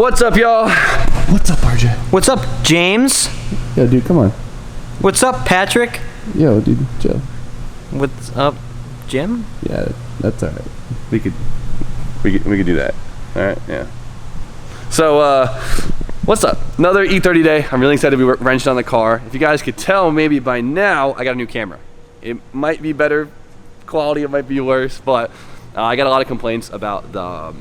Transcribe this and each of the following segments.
What's up, y'all? What's up, RJ? What's up, James? Yo, dude, come on. What's up, Patrick? Yo, dude, chill. What's up, Jim? Yeah, that's alright. We could do that. All right, yeah. So, what's up? Another E30 day. I'm really excited to be wrenched on the car. If you guys could tell, maybe by now, I got a new camera. It might be better quality, it might be worse, but I got a lot of complaints about the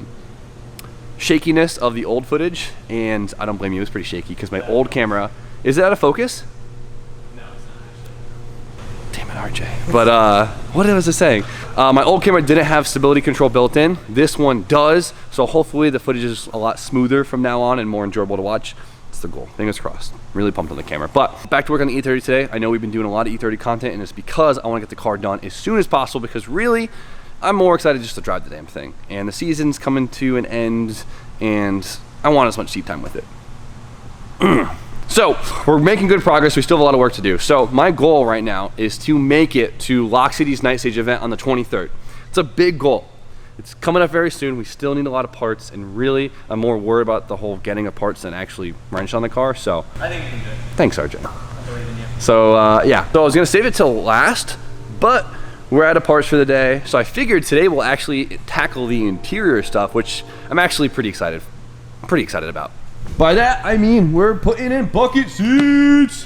shakiness of the old footage, and I don't blame you, it's pretty shaky because my old camera, is it out of focus? No, it's not actually. Damn it, RJ. But what was I saying? My old camera didn't have stability control built in. This one does, so hopefully the footage is a lot smoother from now on and more enjoyable to watch. It's the goal, fingers crossed. Really pumped on the camera. But back to work on the E30 today. I know we've been doing a lot of E30 content, and it's because I want to get the car done as soon as possible, because really, I'm more excited just to drive the damn thing. And the season's coming to an end, and I want as much seat time with it. So, we're making good progress. We still have a lot of work to do. So, my goal right now is to make it to Lock City's Night Stage event on the 23rd. It's a big goal. It's coming up very soon. We still need a lot of parts, and really, I'm more worried about the whole getting of parts than actually wrench on the car, so. I think you can do it. Thanks, RJ. I believe in you. So, yeah. So, I was gonna save it till last, but we're out of parts for the day, so I figured today we'll actually tackle the interior stuff, which I'm actually pretty excited about. By that, I mean we're putting in bucket seats.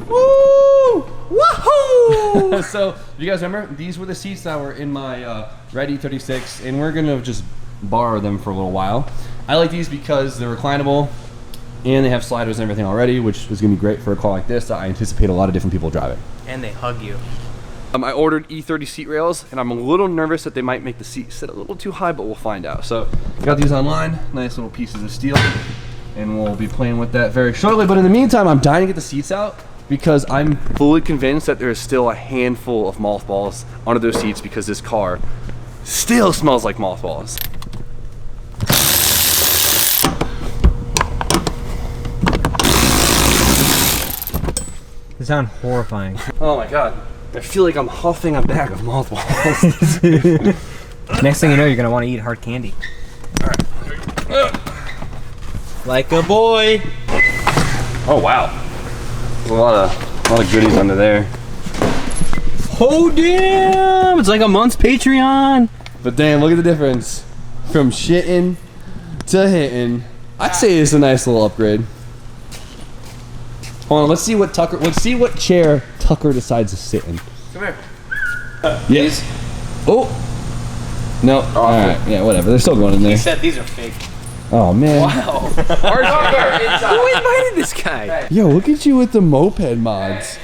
Woo! Woohoo! So, you guys remember? These were the seats that were in my red E36, and we're gonna just borrow them for a little while. I like these because they're reclinable, and they have sliders and everything already, which is gonna be great for a car like this that I anticipate a lot of different people driving. And they hug you. I ordered E30 seat rails, and I'm a little nervous that they might make the seat sit a little too high, but we'll find out. So, got these online, nice little pieces of steel, and we'll be playing with that very shortly. But in the meantime, I'm dying to get the seats out because I'm fully convinced that there is still a handful of mothballs under those seats because this car still smells like mothballs. They sound horrifying. Oh my God. I feel like I'm huffing a bag of mothballs. Next thing you know, you're gonna want to eat hard candy. Alright. Like a boy. Oh wow. There's a lot of goodies under there. Oh damn! It's like a month's Patreon. But damn, look at the difference. From shitting to hitting. I'd say it's a nice little upgrade. Hold on, let's see what chair Tucker decides to sit in. Come here. Yes. Oh. No. Alright, yeah, whatever. They're still going in there. He said these are fake. Oh man. Wow. Who invited this guy? Yo, look at you with the moped mods.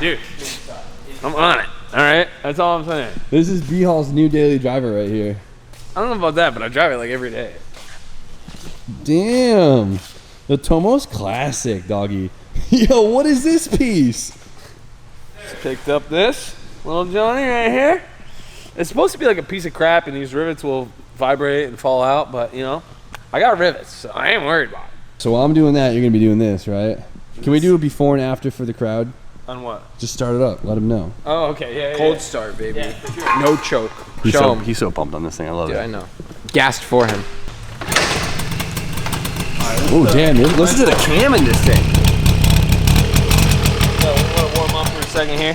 Dude, I'm on it. Alright? That's all I'm saying. This is B-Hall's new daily driver right here. I don't know about that, but I drive it like every day. Damn. The Tomos Classic, doggy. Yo, what is this piece? Just picked up this little Johnny right here. It's supposed to be like a piece of crap, and these rivets will vibrate and fall out, but you know, I got rivets, so I ain't worried about it. So while I'm doing that, you're gonna be doing this, right? Can we do a before and after for the crowd? On what? Just start it up. Let them know. Oh, okay, yeah. Cold start, baby. Yeah. No choke. Show him. He's so pumped on this thing. I love Dude, it. I know. Gassed for him. Oh damn! Listen to the cam in this thing. So we want to warm up for a second here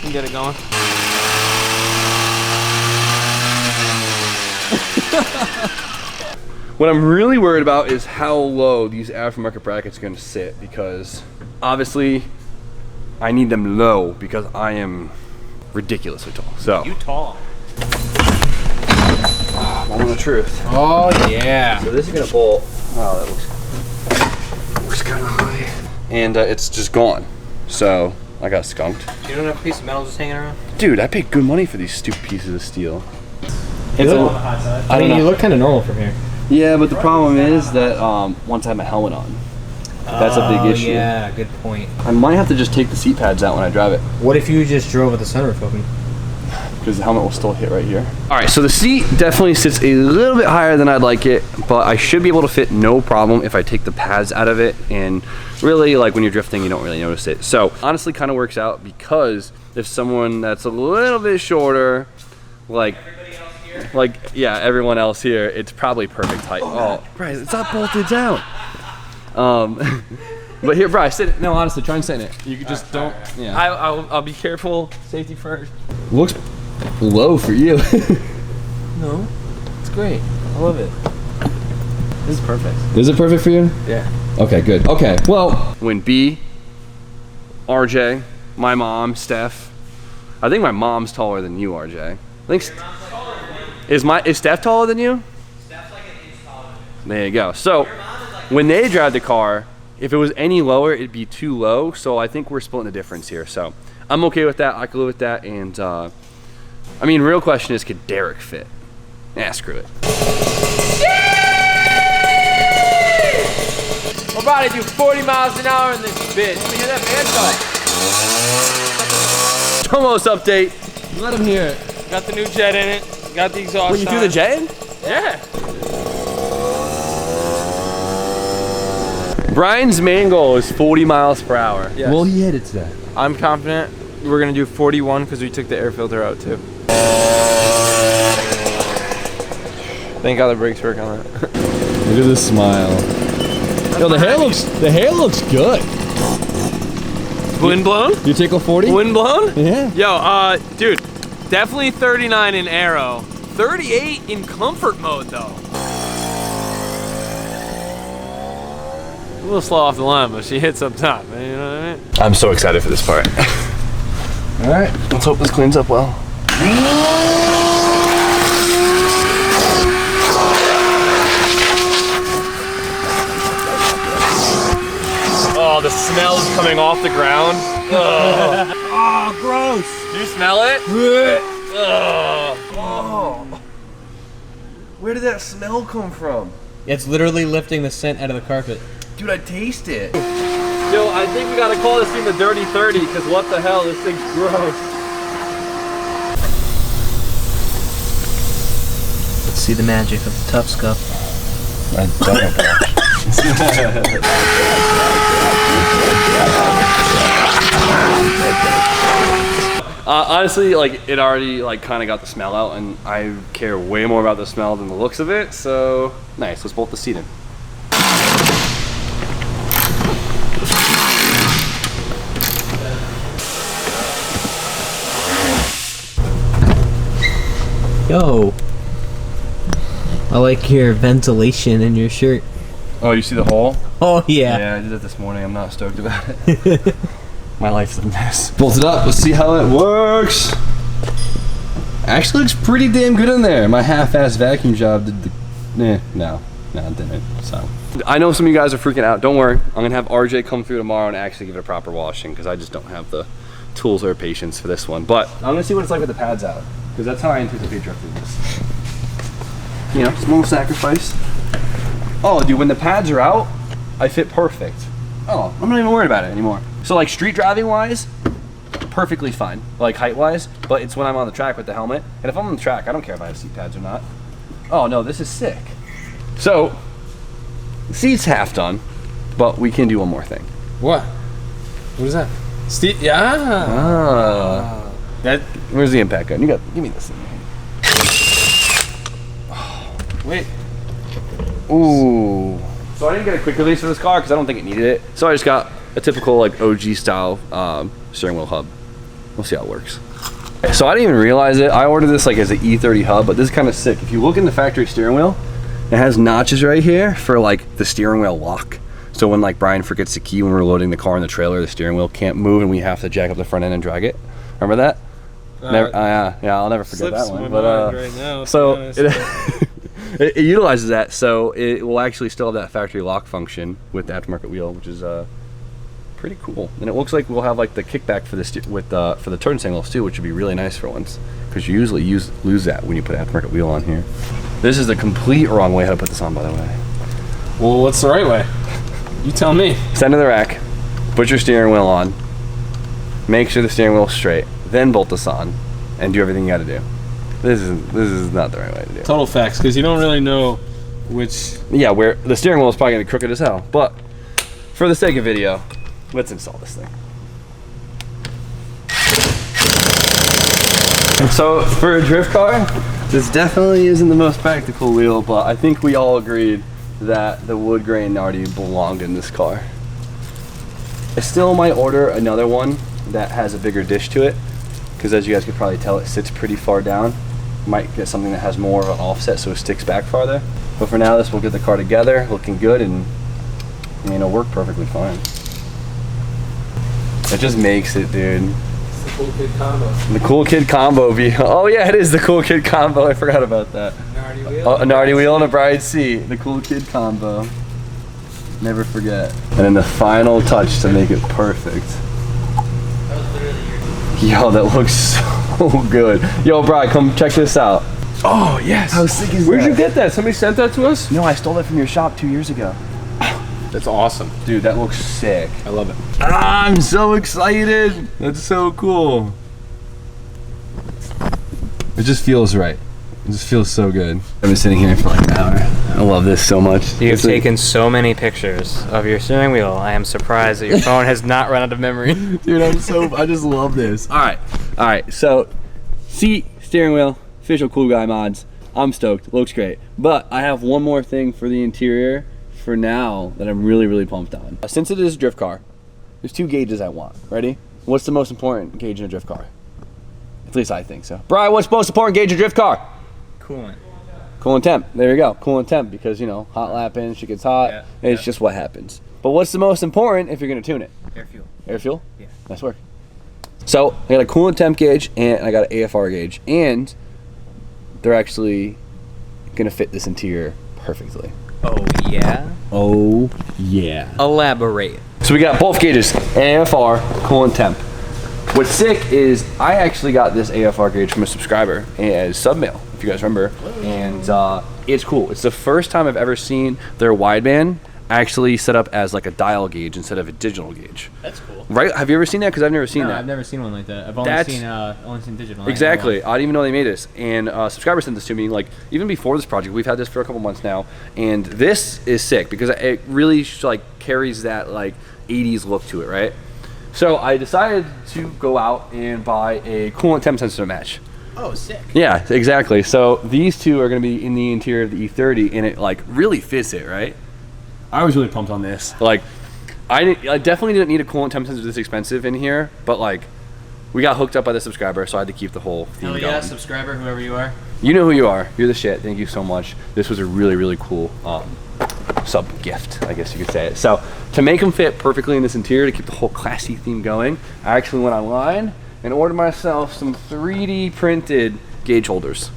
and get it going. What I'm really worried about is how low these aftermarket brackets are going to sit, because obviously I need them low because I am ridiculously tall. So You tall. moment of truth. Oh, yeah. So this is going to bolt. Wow, that looks kind of high. And it's just gone. So I got skunked. You don't have a piece of metal just hanging around? Dude, I paid good money for these stupid pieces of steel. It's on the hot side. I mean, you look kind of normal from here. Yeah, but the problem is that once I have my helmet on, that's a big issue. Yeah, good point. I might have to just take the seat pads out when I drive it, What if you just drove with the sunroof open? because the helmet will still hit right here. All right, so the seat definitely sits a little bit higher than I'd like it, but I should be able to fit no problem if I take the pads out of it. And really, like when you're drifting, you don't really notice it. So honestly, kind of works out, because if someone that's a little bit shorter, like like, yeah, everyone else here, it's probably perfect height. Oh, Bryce, it's not bolted down. But here, Bryce, sit it. No, honestly, try and sit in it. You could just don't. Yeah. I'll be careful. Safety first. Looks low for you. No, it's great. I love it. This is perfect. Is it perfect for you? Yeah. Okay, good. Okay, well, When B, RJ, my mom, Steph. I think my mom's taller than you, RJ. I think is Steph taller than you? Steph's like an inch taller. There you go. So when they drive the car, if it was any lower, it'd be too low. So I think we're splitting the difference here. So I'm okay with that. I can live with that. And I mean, real question is, could Derek fit? Nah, screw it. We're about to do 40 miles an hour in this bitch. Let me hear that band song. Almost update. let him hear it. Got the new jet in it. Got the exhaust. When you threw the jet in? Yeah. Brian's main goal is 40 miles per hour. Yes. Will he hit it today? I'm confident we're gonna do 41 because we took the air filter out too. Thank God the brakes work on that. Look at this smile. Yo, the hair looks good. Wind blown? You tickle 40? Wind blown? Yeah. Yo, dude, definitely 39 in aero. 38 in comfort mode though. A little slow off the line, but she hits up top, man, you know what I mean? I'm so excited for this part. All right. Let's hope this cleans up well. Oh, the smell's coming off the ground. Ugh. Oh, gross. Do you smell it? Ugh. Oh. Where did that smell come from? It's literally lifting the scent out of the carpet. Dude, I taste it. Yo, I think we gotta call this thing the Dirty 30, because what the hell, this thing's gross. Let's see the magic of the tough scuff. I don't. Honestly, like, it already, like, kind of got the smell out, and I care way more about the smell than the looks of it, so nice, let's bolt the seat in. Yo. I like your ventilation in your shirt. Oh, you see the hole? Oh, yeah. Yeah, I did it this morning. I'm not stoked about it. My life's a mess. Bolt it up. Let's see how it works. Actually looks pretty damn good in there. My half-ass vacuum job did the... No, it didn't. So. I know some of you guys are freaking out. Don't worry. I'm going to have RJ come through tomorrow and actually give it a proper washing because I just don't have the tools or patience for this one. But I'm going to see what it's like with the pads out because that's how I anticipate drifting this. You know, small sacrifice. Oh, dude, when the pads are out, I fit perfect. Oh, I'm not even worried about it anymore. So, like, street driving wise, perfectly fine, like height wise, but it's when I'm on the track with the helmet. And if I'm on the track, I don't care if I have seat pads or not. Oh, no, this is sick. So, the seat's half done, but we can do one more thing. What? What is that? Steve? Yeah. Ah. That, where's the impact gun? Give me this thing. Wait. Ooh. So I didn't get a quick release for this car because I don't think it needed it. So I just got a typical like OG style steering wheel hub. We'll see how it works. So I didn't even realize it. I ordered this like as an E30 hub, but this is kind of sick. If you look in the factory steering wheel, it has notches right here for like the steering wheel lock. So when like Brian forgets the key when we're loading the car in the trailer, the steering wheel can't move and we have to jack up the front end and drag it. Remember that? Yeah, I'll never forget that one. But right now, so it utilizes that, so it will actually still have that factory lock function with the aftermarket wheel, which is pretty cool. And it looks like we'll have like the kickback for this for the turn signals too, which would be really nice for once, because you usually lose that when you put an aftermarket wheel on here. This is the complete wrong way how to put this on, by the way. Well, what's the right way? You tell me. Stand to the rack, put your steering wheel on, make sure the steering wheel's straight, then bolt this on, and do everything you got to do. This is not the right way to do it. Total facts, because you don't really know which. Yeah, where the steering wheel is probably gonna be crooked as hell. But for the sake of video, let's install this thing. So for a drift car, This definitely isn't the most practical wheel, but I think we all agreed that the wood grain already belonged in this car. I still might order another one that has a bigger dish to it, because as you guys could probably tell, it sits pretty far down. Might get something that has more of an offset so it sticks back farther. But for now, this will get the car together, looking good, and it'll work perfectly fine. It just makes it, dude. It's the cool kid combo. The cool kid combo. Oh yeah, it is the cool kid combo. I forgot about that. Nardy wheel. A Nardy wheel and a bride seat. The cool kid combo. Never forget. And then the final touch to make it perfect. That was literally your... Yo, that looks so good. Yo, Brad, come check this out. Oh yes. How sick is Where'd that? you get that? Somebody sent that to us? No, I stole that from your shop 2 years ago. That's awesome. Dude, that looks sick. I love it. Ah, I'm so excited. That's so cool. It just feels right. It just feels so good. I've been sitting here for like an hour. I love this so much. You've taken so many pictures of your steering wheel. I am surprised that your phone has not run out of memory. Dude, I just love this. All right. So, seat, steering wheel, official Cool Guy mods. I'm stoked. Looks great. But I have one more thing for the interior for now that I'm really, really pumped on. Since it is a drift car, there's 2 gauges I want. Ready? What's the most important gauge in a drift car? At least I think so. Brian, what's the most important gauge in a drift car? Coolant. Coolant temp. There you go. Coolant temp, because, hot lapping, shit gets hot. Yeah, It's just what happens. But what's the most important if you're going to tune it? Air fuel. Air fuel? Yeah. Nice work. So I got a coolant temp gauge and I got an AFR gauge, and they're actually gonna fit this interior perfectly. Oh yeah? Oh yeah. Elaborate. So we got both gauges, AFR, coolant temp. What's sick is I actually got this AFR gauge from a subscriber as submail, if you guys remember, and it's cool. It's the first time I've ever seen their wideband actually set up as like a dial gauge instead of a digital gauge. That's cool. Right? Have you ever seen that? Because I've never seen No, that. I've never seen one like that. I've only seen digital. Exactly. I didn't even know they made this. And subscriber sent this to me, like, even before this project. We've had this for a couple months now. And this is sick because it really, like, carries that, like, 80s look to it, right? So I decided to go out and buy a coolant temp sensor to match. Oh, sick. Yeah, exactly. So these two are going to be in the interior of the E30, and it, like, really fits it, right? I was really pumped on this. Like, I definitely didn't need a coolant temp sensor this expensive in here, but like, we got hooked up by the subscriber, so I had to keep the whole theme Hell going. yeah, subscriber, whoever you are. You know who you are. You're the shit. Thank you so much. This was a really, really cool sub gift, I guess you could say it. So to make them fit perfectly in this interior, to keep the whole classy theme going, I actually went online and ordered myself some 3D printed gauge holders.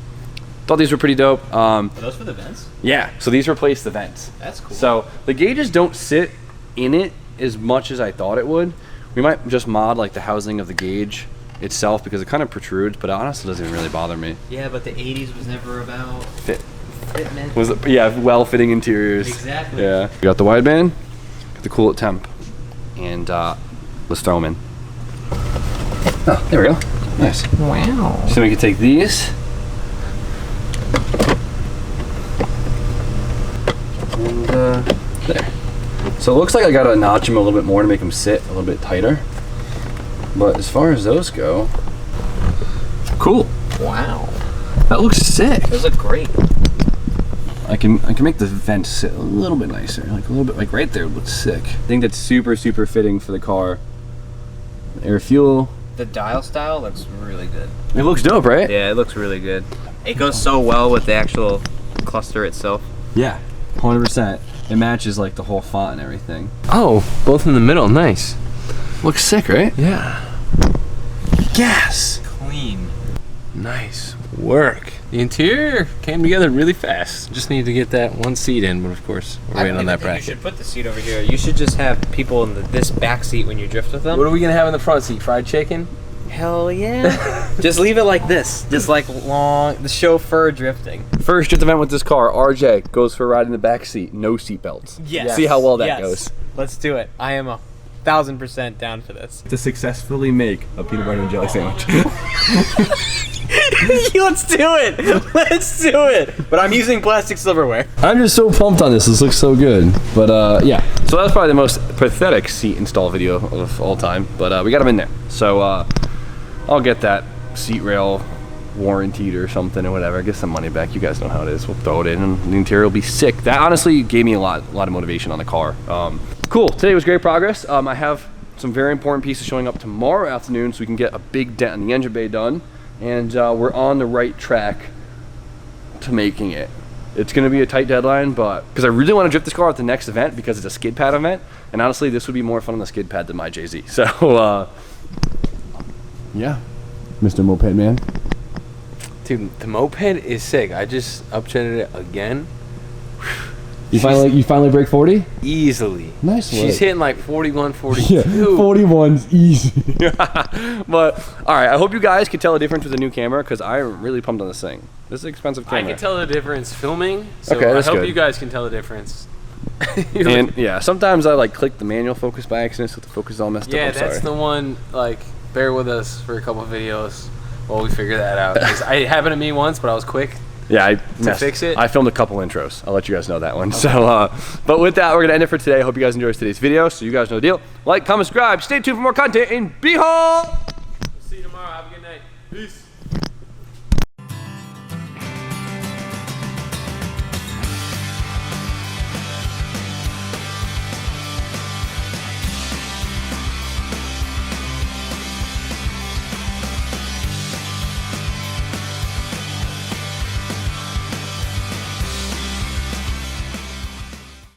Thought these were pretty dope. Are those for the vents? Yeah, so these replace the vents. That's cool. So the gauges don't sit in it as much as I thought it would. We might just mod like the housing of the gauge itself because it kind of protrudes, but it honestly doesn't even really bother me. Yeah, but the 80s was never about fitment. Was it, yeah, well-fitting interiors. Exactly. Yeah. We got the wideband, got the coolant temp, and let's throw them in. Oh, there we go. Nice. Wow. So we can take these. And there. So it looks like I gotta notch them a little bit more to make them sit a little bit tighter. But as far as those go, cool. Wow. That looks sick. Those look great. I can make the vent sit a little bit nicer, like a little bit, like right there looks sick. I think that's super, super fitting for the car. Air fuel. The dial style looks really good. It looks dope, right? Yeah, it looks really good. It goes so well with the actual cluster itself. Yeah, 100%. It matches like the whole font and everything. Oh, both in the middle. Nice. Looks sick, right? Yeah. Yes. Clean. Nice work. The interior came together really fast. Just need to get that one seat in, but of course, we're waiting on that You bracket. should put the seat over here. You should just have people in this back seat when you drift with them. What are we gonna have in the front seat? Fried chicken? Hell yeah. Just leave it like this. Just like the chauffeur drifting. First drift event with this car, RJ goes for a ride in the back seat, no seat belts. Yes. See how well that Yes. goes. Let's do it. I am 1,000% down for this. To successfully make a peanut butter and jelly sandwich. Let's do it. Let's do it. But I'm using plastic silverware. I'm just so pumped on this. This looks so good. But yeah, so that was probably the most pathetic seat install video of all time. But we got them in there. So I'll get that seat rail warranted or something or whatever. Get some money back. You guys know how it is. We'll throw it in and the interior will be sick. That honestly gave me a lot of motivation on the car. Cool. Today was great progress. I have some very important pieces showing up tomorrow afternoon so we can get a big dent in the engine bay done. And we're on the right track to making it. It's going to be a tight deadline, but because I really want to drift this car at the next event because it's a skid pad event. And honestly, this would be more fun on the skid pad than my JZ. So, yeah. Mr. Moped Man. Dude, the moped is sick. I just upchatted it again. You finally break 40? Easily. Nice work. She's hitting like 41, 42. Yeah, 41's easy. But, all right, I hope you guys can tell the difference with the new camera because I'm really pumped on this thing. This is an expensive camera. I can tell the difference filming, so Okay, I that's hope good. you guys can tell the difference. And yeah, sometimes I like click the manual focus by accident so the focus is all messed Yeah, up. I'm that's sorry. the one, like, bear with us for a couple videos while we figure that out. 'Cause it happened to me once, but I was quick. Yeah, I fix it? I filmed a couple intros. I'll let you guys know that one. Okay. So, but with that, we're gonna end it for today. Hope you guys enjoyed today's video. So you guys know the deal. Like, comment, subscribe. Stay tuned for more content in B-Hall. See you tomorrow. Have a good night. Peace.